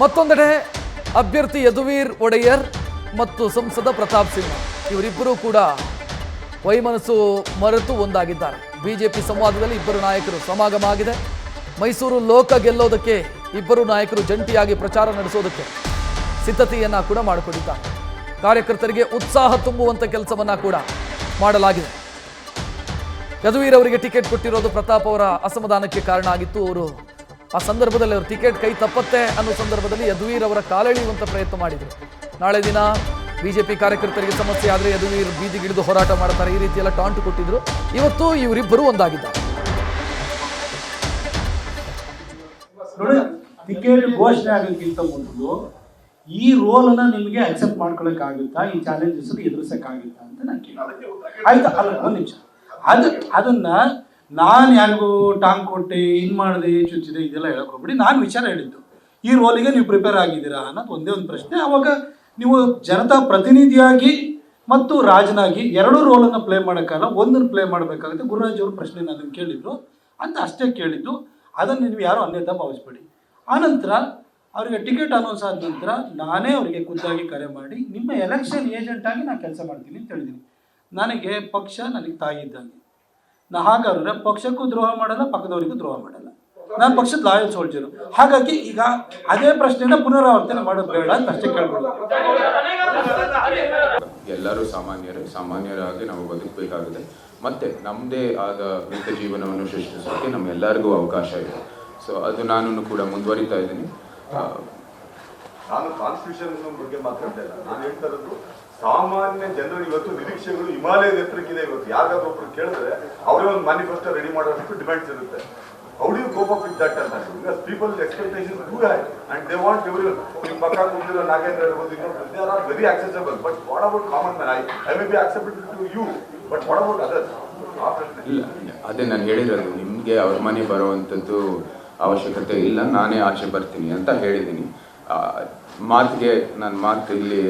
ಮತ್ತೊಂದೆಡೆ ಅಭ್ಯರ್ಥಿ ಯದುವೀರ್ ಒಡೆಯರ್ ಮತ್ತು ಸಂಸದ ಪ್ರತಾಪ್ ಸಿಂಹ ಇವರಿಬ್ಬರೂ ಕೂಡ ವೈಮನಸ್ಸು ಮರೆತು ಒಂದಾಗಿದ್ದಾರೆ. ಬಿಜೆಪಿ ಸಂವಾದದಲ್ಲಿ ಇಬ್ಬರು ನಾಯಕರು ಸಮಾಗಮ ಆಗಿದೆ. ಮೈಸೂರು ಲೋಕ ಗೆಲ್ಲೋದಕ್ಕೆ ಇಬ್ಬರು ನಾಯಕರು ಜಂಟಿಯಾಗಿ ಪ್ರಚಾರ ನಡೆಸೋದಕ್ಕೆ ಸಿದ್ಧತೆಯನ್ನ ಕೂಡ ಮಾಡಿಕೊಂಡಿದ್ದಾರೆ. ಕಾರ್ಯಕರ್ತರಿಗೆ ಉತ್ಸಾಹ ತುಂಬುವಂತ ಕೆಲಸವನ್ನ ಕೂಡ ಮಾಡಲಾಗಿದೆ. ಯದುವೀರ್ ಅವರಿಗೆ ಟಿಕೆಟ್ ಕೊಟ್ಟಿರೋದು ಪ್ರತಾಪ್ ಅವರ ಅಸಮಾಧಾನಕ್ಕೆ ಕಾರಣ ಆಗಿತ್ತು. ಅವರು ಆ ಸಂದರ್ಭದಲ್ಲಿ ಅವರು ಟಿಕೆಟ್ ಕೈ ತಪ್ಪತ್ತೆ ಅನ್ನೋ ಸಂದರ್ಭದಲ್ಲಿ ಯದುವೀರ್ ಅವರ ಕಾಲೆಳೆಯುವಂತ ಪ್ರಯತ್ನ ಮಾಡಿದರು. ನಾಳೆ ದಿನ ಬಿಜೆಪಿ ಕಾರ್ಯಕರ್ತರಿಗೆ ಸಮಸ್ಯೆ ಆದರೆ ಯದುವೀರ್ ಬೀದಿಗಿಳಿದು ಹೋರಾಟ ಮಾಡ್ತಾರೆ, ಈ ರೀತಿ ಎಲ್ಲ ಟಾಂಟು ಕೊಟ್ಟಿದ್ರು. ಇವತ್ತು ಇವರಿಬ್ಬರು ಒಂದಾಗಿದ್ದಾರೆ. ಟಿಕೆಟ್ ಘೋಷಣೆ ಆಗೋದಕ್ಕಿಂತ ಮೊದಲು ಈ ರೋಲನ್ನ ನಿಮಗೆ ಅಕ್ಸೆಪ್ಟ್ ಮಾಡ್ಕೊಳಕ್ಕಾಗುತ್ತಾ, ಈ ಚಾಲೆಂಜಸ್ ಎದುರಿಸಕ್ಕಾಗುತ್ತಾ ಅಂತ ನಾನು ಕೇಳಿ ಆಯ್ತಾ. ಅಲ್ಲ, ಒಂದು ನಿಮಿಷ, ಅದನ್ನ ನಾನು ಯಾರಿಗೂ ಟಾಂಗ್ ಕೊಟ್ಟೆ, ಇನ್ ಮಾಡಿದೆ, ಚುಚ್ಚಿದೆ ಇದೆಲ್ಲ ಹೇಳಕ್ ಹೋಗ್ಬಿಡಿ. ನಾನು ವಿಚಾರ ಹೇಳಿದ್ದು ಈ ರೋಲಿಗೆ ನೀವು ಪ್ರಿಪೇರ್ ಆಗಿದ್ದೀರಾ ಅನ್ನೋದು ಒಂದೇ ಒಂದು ಪ್ರಶ್ನೆ. ಅವಾಗ ನೀವು ಜನತಾ ಪ್ರತಿನಿಧಿಯಾಗಿ ಮತ್ತು ರಾಜನಾಗಿ ಎರಡೂ ರೋಲನ್ನು ಪ್ಲೇ ಮಾಡೋಕ್ಕಲ್ಲ, ಒಂದನ್ನು ಪ್ಲೇ ಮಾಡಬೇಕಾಗುತ್ತೆ. ಗುರುರಾಜ್ ಅವರು ಪ್ರಶ್ನೆ ಅದನ್ನು ಕೇಳಿದ್ರು ಅಂತ ಅಷ್ಟೇ ಕೇಳಿದ್ದು. ಅದನ್ನು ನೀವು ಯಾರು ಅನ್ಯತಾ ಭಾವಿಸ್ಬೇಡಿ. ಆನಂತರ ಅವರಿಗೆ ಟಿಕೆಟ್ ಅನೌನ್ಸ್ ಆದ ನಂತರ ನಾನೇ ಅವರಿಗೆ ಖುದ್ದಾಗಿ ಕರೆ ಮಾಡಿ ನಿಮ್ಮ ಎಲೆಕ್ಷನ್ ಏಜೆಂಟಾಗಿ ನಾನು ಕೆಲಸ ಮಾಡ್ತೀನಿ ಅಂತ ಹೇಳಿದ್ದೀನಿ. ನನಗೆ ಪಕ್ಷ ನನಗೆ ತಾಯಿ ಇದ್ದಂಗೆ. ಹಾಗಾದ್ರೆ ಪಕ್ಷಕ್ಕೂ ದ್ರೋಹ ಮಾಡಲ್ಲ, ಪಕ್ಕದವರಿಗೂ ದ್ರೋಹ ಮಾಡಲ್ಲ. ನಾನು ಪಕ್ಷದ ಲಾಯಲ್ ಸೋಲ್ಜರು. ಹಾಗಾಗಿ ಈಗ ಅದೇ ಪ್ರಶ್ನೆನ ಪುನರಾವರ್ತನೆ ಮಾಡೋದು ಬೇಡ ಅಂತ ಅಷ್ಟೇ ಕೇಳ್ಬೋದು. ಎಲ್ಲರೂ ಸಾಮಾನ್ಯರಾಗಿ ನಾವು ಬದುಕಬೇಕಾಗಿದೆ. ಮತ್ತೆ ನಮ್ಮದೇ ಆದ ನಿತ್ಯ ಜೀವನವನ್ನು ಸೃಷ್ಟಿಸೋಕ್ಕೆ ನಮ್ಮೆಲ್ಲರಿಗೂ ಅವಕಾಶ ಇದೆ. ಸೊ ಅದು ನಾನು ಕೂಡ ಮುಂದುವರಿತಾ ಇದ್ದೀನಿ. ನಾನು ಕಾನ್ಸ್ಟಿಟ್ಯೂಷನ್ ಬಗ್ಗೆ ಮಾತಾಡ್ತಾ ಇಲ್ಲ, ನಾನು ಹೇಳ್ತಾ ಇರೋದು ಸಾಮಾನ್ಯ ಜನರು ಇವತ್ತು ನಿರೀಕ್ಷೆಗಳು ಹಿಮಾಲಯದ ಎತ್ತರಕ್ಕಿದೆ. ಇವತ್ತು ಯಾರಾದ್ರೂ ಒಬ್ರು ಕೇಳಿದ್ರೆ ಅವರೇ ಒಂದು ಮ್ಯಾನಿಫೆಸ್ಟೋ ರೆಡಿ ಮಾಡೋಷ್ಟು ಡಿಮ್ಯಾಂಡ್ಸ್ ಇರುತ್ತೆ. How do you cope up with that ಅಂತ? Because people expectation too high and they want every. ನಿಮ್ಮ ಪಕ್ಕ ಕೂತಿರೋ ನಾಗೇಂದ್ರ ಇರ್ಬೋದು, they are very accessible. But what about common man? I may be acceptable to you, but what about others? ಇಲ್ಲ, ಅದೇ ನಾನು ಹೇಳಿರೋದು, ನಿಮಗೆ ಅವ್ರ ಮನೆ ಬರುವಂಥದ್ದು ಅವಶ್ಯಕತೆ ಇಲ್ಲ, ನಾನೇ ಆಚೆ ಬರ್ತೀನಿ ಅಂತ ಹೇಳಿದ್ದೀನಿ. ಮಾತಿಗೆ ನನ್ನ ಮಾತು ಇಲ್ಲಿ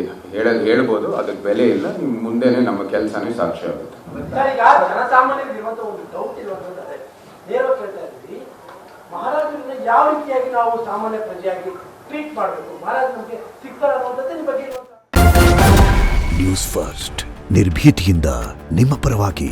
ಹೇಳ್ಬೋದು, ಅದಕ್ಕೆ ಬೆಲೆ ಇಲ್ಲ. ನಿಮ್ಮ ಮುಂದೆನೇ ನಮ್ಮ ಕೆಲಸನೇ ಸಾಕ್ಷಿ ಆಗುತ್ತೆ. ಮಹಾರಾಜರನ್ನ ಯಾವ ರೀತಿಯಾಗಿ ನಾವು ಸಾಮಾನ್ಯ ಪ್ರಜೆಯಾಗಿ ಟ್ರೀಟ್ ಮಾಡಬೇಕು, ಮಹಾರಾಜ ನಮಗೆ ಸಿಗ್ತಾರೆ ಅನ್ನೋದನ್ನ ಬಗ್ಗೆ ನ್ಯೂಸ್ ಫಸ್ಟ್ ನಿರ್ಭೀತಿಯಿಂದ ನಿಮ್ಮ ಪರವಾಗಿ.